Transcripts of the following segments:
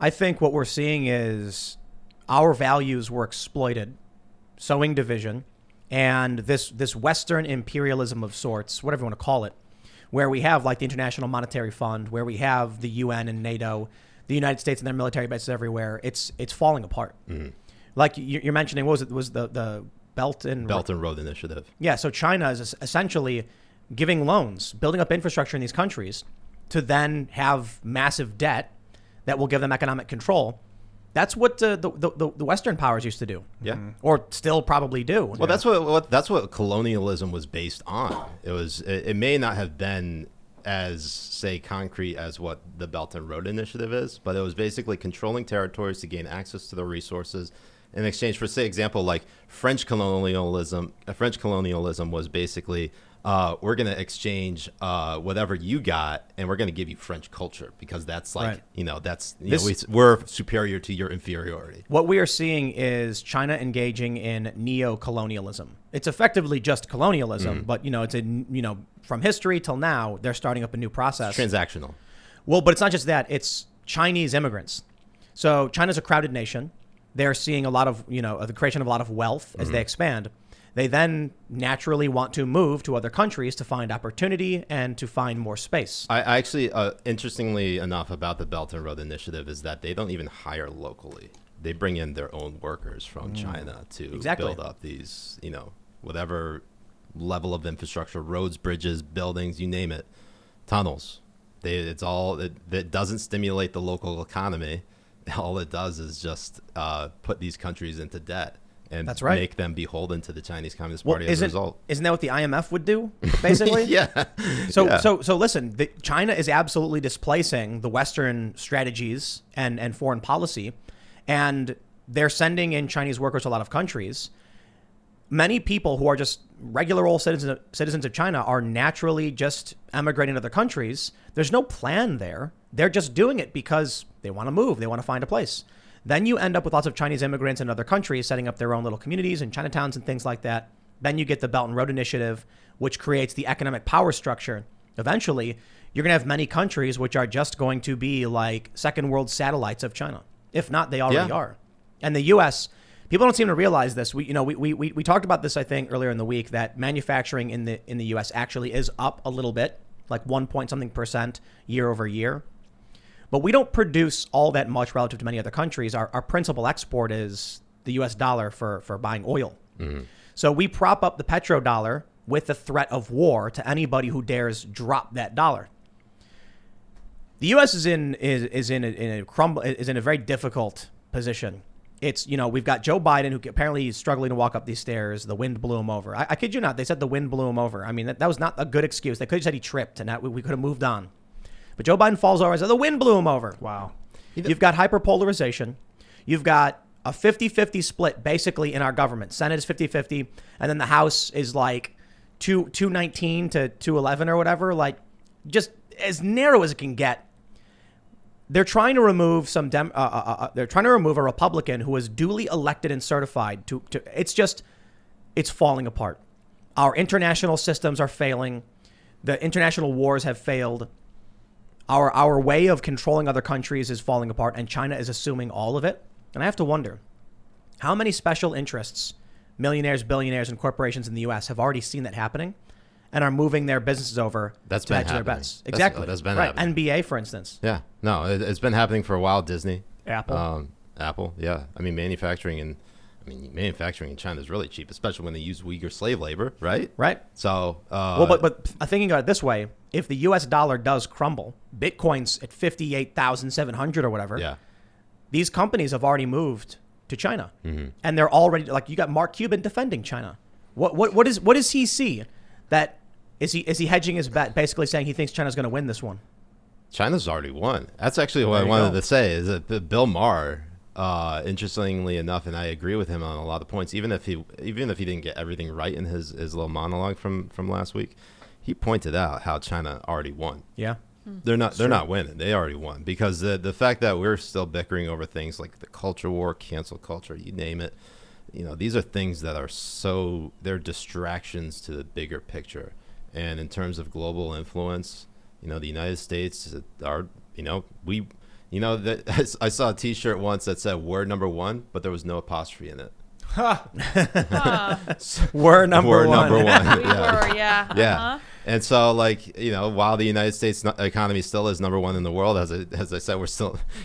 I think what we're seeing is our values were exploited, sowing division, and this Western imperialism of sorts, whatever you want to call it, where we have like the International Monetary Fund, where we have the UN and NATO, the United States and their military bases everywhere. It's falling apart. Mm-hmm. Like you're mentioning, what was it? Was the Belt and Road Initiative? Yeah. So China is essentially giving loans, building up infrastructure in these countries to then have massive debt that will give them economic control. That's what the Western powers used to do. Yeah. Or still probably do. Well, that's what colonialism was based on. It may not have been as, say, concrete as what the Belt and Road Initiative is, but it was basically controlling territories to gain access to the resources in exchange for, say, example, like French colonialism. French colonialism was basically, we're going to exchange whatever you got, and we're going to give you French culture because that's like, right. We're superior to your inferiority. What we are seeing is China engaging in NeoColonialism. It's effectively just colonialism, but it's from history till now, they're starting up a new process. It's transactional. Well, but it's not just that. It's Chinese immigrants. So China's a crowded nation. They're seeing a lot of, the creation of a lot of wealth as they expand. They then naturally want to move to other countries to find opportunity and to find more space. I actually, interestingly enough, about the Belt and Road Initiative is that they don't even hire locally. They bring in their own workers from China to build up these, whatever level of infrastructure, roads, bridges, buildings, you name it, tunnels. It doesn't stimulate the local economy. All it does is just put these countries into debt. And that's right. Make them beholden to the Chinese Communist Party as a result. Isn't that what the IMF would do, basically? Yeah. So listen, China is absolutely displacing the Western strategies and foreign policy, and they're sending in Chinese workers to a lot of countries. Many people who are just regular old citizens of China are naturally just emigrating to other countries. There's no plan there. They're just doing it because they want to move. They want to find a place. Then you end up with lots of Chinese immigrants in other countries setting up their own little communities and Chinatowns and things like that. Then you get the Belt and Road Initiative, which creates the economic power structure. Eventually, you're going to have many countries which are just going to be like second world satellites of China. If not, they already are. And the U.S., people don't seem to realize this. We talked about this, I think, earlier in the week, that manufacturing in the U.S. actually is up a little bit, like 1% year over year. But we don't produce all that much relative to many other countries. Our principal export is the U.S. dollar for buying oil. Mm-hmm. So we prop up the petrodollar with the threat of war to anybody who dares drop that dollar. The U.S. is in a very difficult position. It's, we've got Joe Biden, who apparently is struggling to walk up these stairs. The wind blew him over. I kid you not. They said the wind blew him over. I mean, that was not a good excuse. They could have said he tripped and we could have moved on. But Joe Biden falls over and says, the wind blew him over. Wow. You've got hyperpolarization. You've got a 50-50 split basically in our government. Senate is 50-50. And then the House is like 219 to 211 or whatever. Like just as narrow as it can get. They're trying to remove they're trying to remove a Republican who was duly elected and certified to it's falling apart. Our international systems are failing. The international wars have failed. Our way of controlling other countries is falling apart, and China is assuming all of it. And I have to wonder, how many special interests, millionaires, billionaires, and corporations in the U.S. have already seen that happening and are moving their businesses over to hedge their bets? Exactly. That's been happening. NBA, for instance. Yeah. No, it's been happening for a while. Disney. Apple. Apple, yeah. I mean, manufacturing in China is really cheap, especially when they use Uyghur slave labor, right? Right. So, but thinking about it this way, if the U.S. dollar does crumble, Bitcoin's at 58,700 or whatever. Yeah. These companies have already moved to China, and they're already like you got Mark Cuban defending China. What does he see? That is he hedging his bet, basically saying he thinks China's going to win this one? China's already won. That's actually what I wanted to say. Is that Bill Maher? Interestingly enough, and I agree with him on a lot of points, even if he didn't get everything right in his little monologue from last week, he pointed out how China already won. Yeah. They're not winning. They already won because the fact that we're still bickering over things like the culture war, cancel culture, you name it, these are things that are they're distractions to the bigger picture. And in terms of global influence, the United States are, You know, that I saw a T-shirt once that said "We're number one," but there was no apostrophe in it. We're number We're one. number one. We were, yeah. Yeah. And so, like, you know, while the United States economy still is number one in the world, as I said,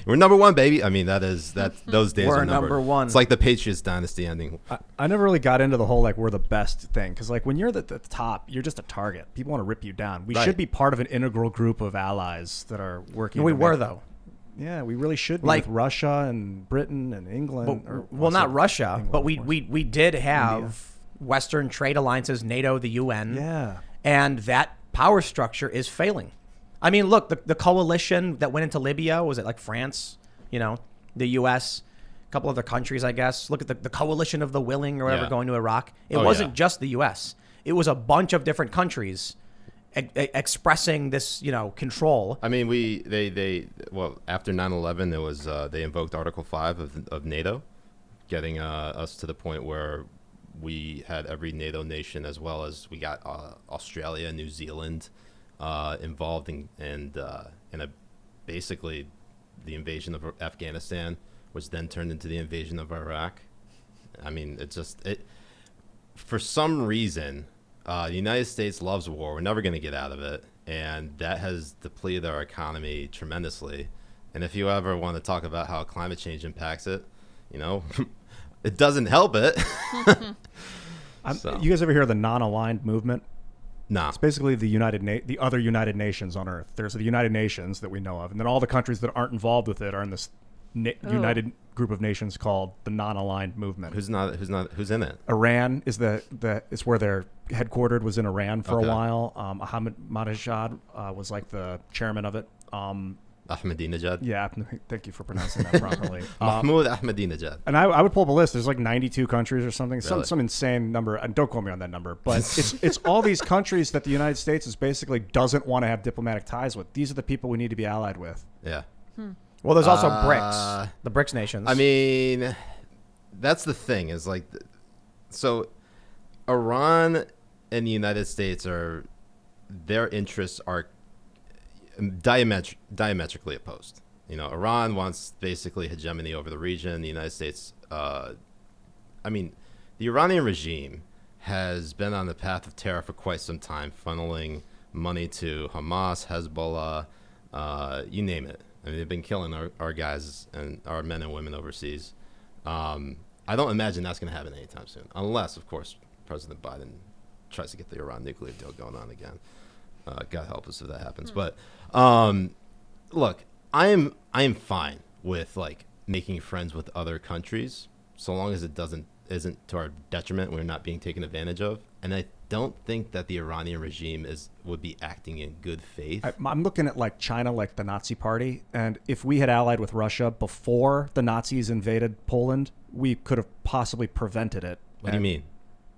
we're number one, baby. I mean, those days We're are number one. It's like the Patriots dynasty ending. I never really got into the whole like we're the best thing, because like when you're at the top, you're just a target. People want to rip you down. We Right. should be part of an integral group of allies that are working. We to were make- though. Yeah, we really should be Like- with Russia and Britain and England. Well, not Russia, England, but of course. we did have India. Western trade alliances, NATO, the UN. Yeah. And that power structure is failing. I mean, look, the coalition that went into Libya, was it like France, you know, the US, a couple other countries, I guess. Look at the coalition of the willing or whatever Yeah. going to Iraq. It Oh, wasn't yeah. just the US. It was a bunch of different countries expressing this, you know, control. I mean, well, after 9/11, it was they invoked Article 5 of NATO, getting us to the point where we had every NATO nation, as well as we got Australia, New Zealand involved in basically the invasion of Afghanistan, which then turned into the invasion of Iraq. I mean, for some reason, the United States loves war. We're never going to get out of it. And that has depleted our economy tremendously. And if you ever want to talk about how climate change impacts it, you know, it doesn't help it. So. You guys ever hear of the non-aligned movement? Nah. It's basically the other United Nations on Earth. There's the United Nations that we know of, and then all the countries that aren't involved with it are in this united group of nations called the non-aligned movement. Who's in it? Iran is is where they're headquartered. Was in Iran for Okay. a while. Ahmadinejad was like the chairman of it. Ahmadinejad? Yeah, thank you for pronouncing that properly. Mahmoud Ahmadinejad. And I would pull up a list. There's like 92 countries or something, Really? some insane number. And don't quote me on that number, but it's all these countries that the United States is basically doesn't want to have diplomatic ties with. These are the people we need to be allied with. Yeah. Well, there's also BRICS, the BRICS nations. I mean, that's the thing is like, so Iran and the United States their interests are diametrically opposed. You know, Iran wants basically hegemony over the region. The United States, I mean, the Iranian regime has been on the path of terror for quite some time, funneling money to Hamas, Hezbollah, you name it. I mean, they've been killing our guys and our men and women overseas. I don't imagine that's going to happen anytime soon, unless, of course, President Biden tries to get the Iran nuclear deal going on again. God help us if that happens. But look, I am fine with like making friends with other countries, so long as it isn't to our detriment. We're not being taken advantage of, and I don't think that the Iranian regime would be acting in good faith. I'm looking at like China, like the Nazi Party, and if we had allied with Russia before the Nazis invaded Poland, we could have possibly prevented it. What do you mean?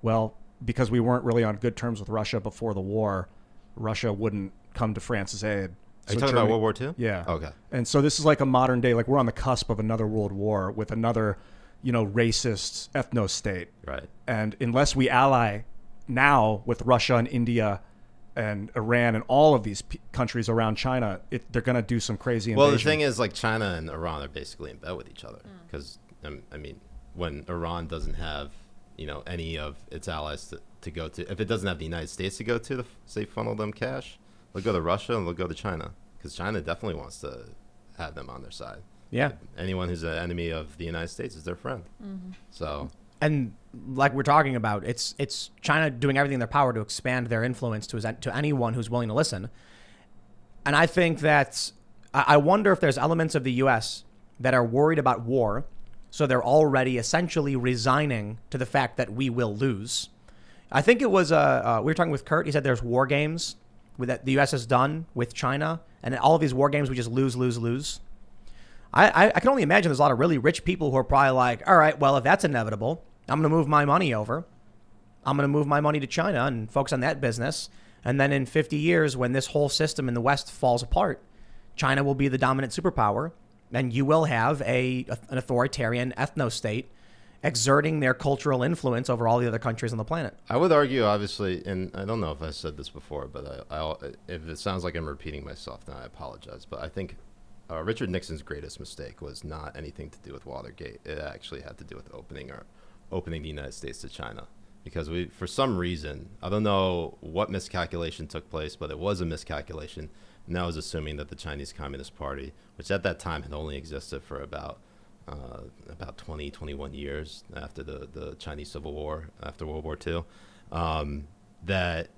Well, because we weren't really on good terms with Russia before the war, Russia wouldn't come to France's aid. Are you talking about World War II? Yeah. Okay. And so this is like a modern day, like we're on the cusp of another world war with another, racist ethno state. Right. And unless we ally now with Russia and India and Iran and all of these countries around China, they're going to do some crazy invasion. Well, the thing is, like, China and Iran are basically in bed with each other because, I mean, when Iran doesn't have, any of its allies to go to, if it doesn't have the United States to go to say, funnel them cash, they'll go to Russia and they'll go to China because China definitely wants to have them on their side. Yeah. Anyone who's an enemy of the United States is their friend. Mm-hmm. So. And like we're talking about, it's China doing everything in their power to expand their influence to anyone who's willing to listen. And I think that I wonder if there's elements of the U.S. that are worried about war, so they're already essentially resigning to the fact that we will lose. I think it was we were talking with Kurt. He said there's war games that the U.S. has done with China, and all of these war games we just lose. I can only imagine there's a lot of really rich people who are probably like, all right, well, if that's inevitable, I'm going to move my money over. I'm going to move my money to China and focus on that business. And then in 50 years, when this whole system in the West falls apart, China will be the dominant superpower, and you will have an authoritarian ethno-state exerting their cultural influence over all the other countries on the planet. I would argue, obviously, and I don't know if I said this before, but if it sounds like I'm repeating myself, then I apologize. But I think Richard Nixon's greatest mistake was not anything to do with Watergate. It actually had to do with opening the United States to China. Because for some reason, I don't know what miscalculation took place, but it was a miscalculation. And that was assuming that the Chinese Communist Party, which at that time had only existed for about 20, 21 years after the Chinese Civil War, after World War II, that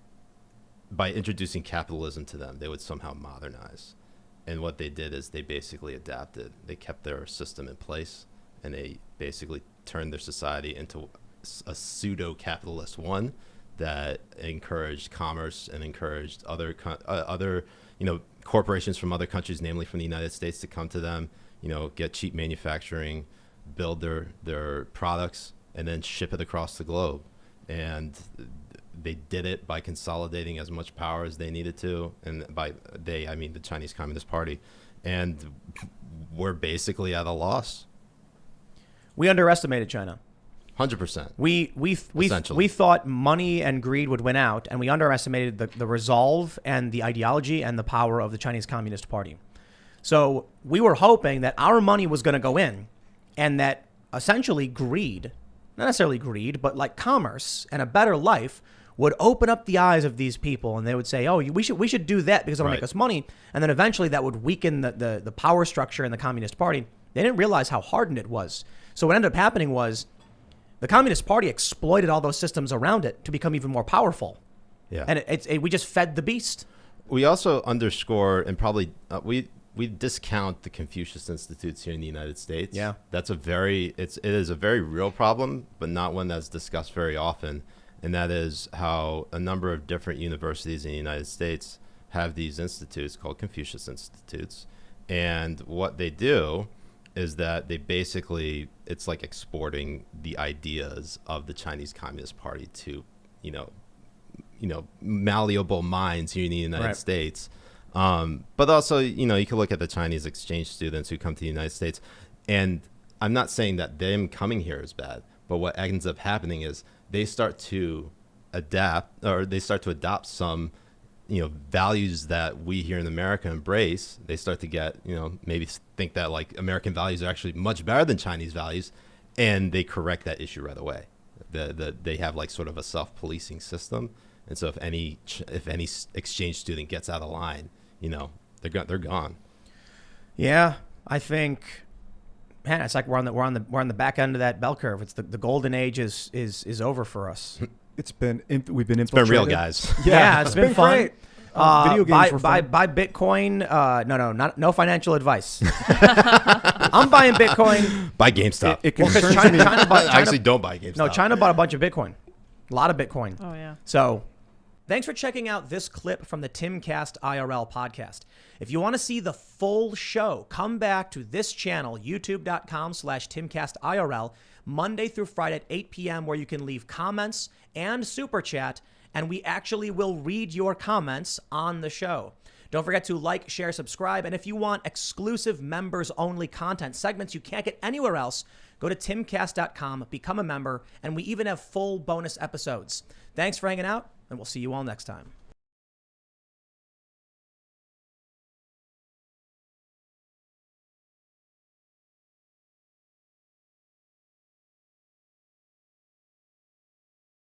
by introducing capitalism to them, they would somehow modernize. And what they did is they basically adapted. They kept their system in place, and they basically turned their society into a pseudo-capitalist one that encouraged commerce and encouraged other corporations from other countries, namely from the United States, to come to them, get cheap manufacturing, build their products, and then ship it across the globe. And they did it by consolidating as much power as they needed to, and by they, I mean the Chinese Communist Party, and we're basically at a loss. We underestimated China. 100%. We thought money and greed would win out, and we underestimated the resolve and the ideology and the power of the Chinese Communist Party. So we were hoping that our money was going to go in, and that essentially greed, not necessarily greed, but like commerce and a better life would open up the eyes of these people, and they would say, oh, we should do that because it'll make us money. And then eventually that would weaken the power structure in the Communist Party. They didn't realize how hardened it was. So what ended up happening was the Communist Party exploited all those systems around it to become even more powerful. Yeah. And we just fed the beast. We also underscore and probably we discount the Confucius Institutes here in the United States. Yeah. It is a very real problem, but not one that's discussed very often. And that is how a number of different universities in the United States have these institutes called Confucius Institutes. And what they do is that they basically, it's like exporting the ideas of the Chinese Communist Party to, malleable minds here in the United States. But also, you can look at the Chinese exchange students who come to the United States. And I'm not saying that them coming here is bad, but what ends up happening is they start to adopt some, values that we here in America embrace. They start to get, maybe think that like American values are actually much better than Chinese values, and they correct that issue right away. They have like sort of a self-policing system, and so if any exchange student gets out of line, they're gone. Yeah, I think, man, it's like we're on the back end of that bell curve. It's the golden age is over for us. We've been infiltrated. It's been real, guys. Yeah, it's been fun. Great. Video games were fun. Buy Bitcoin. No financial advice. I'm buying Bitcoin. Buy GameStop. It concerns me. Actually, don't buy GameStop. No, China bought a bunch of Bitcoin. A lot of Bitcoin. Oh, yeah. So thanks for checking out this clip from the Timcast IRL podcast. If you want to see the full show, come back to this channel, youtube.com/TimcastIRL, Monday through Friday at 8 p.m., where you can leave comments and super chat, and we actually will read your comments on the show. Don't forget to like, share, subscribe, and if you want exclusive members-only content, segments you can't get anywhere else, go to timcast.com, become a member, and we even have full bonus episodes. Thanks for hanging out, and we'll see you all next time.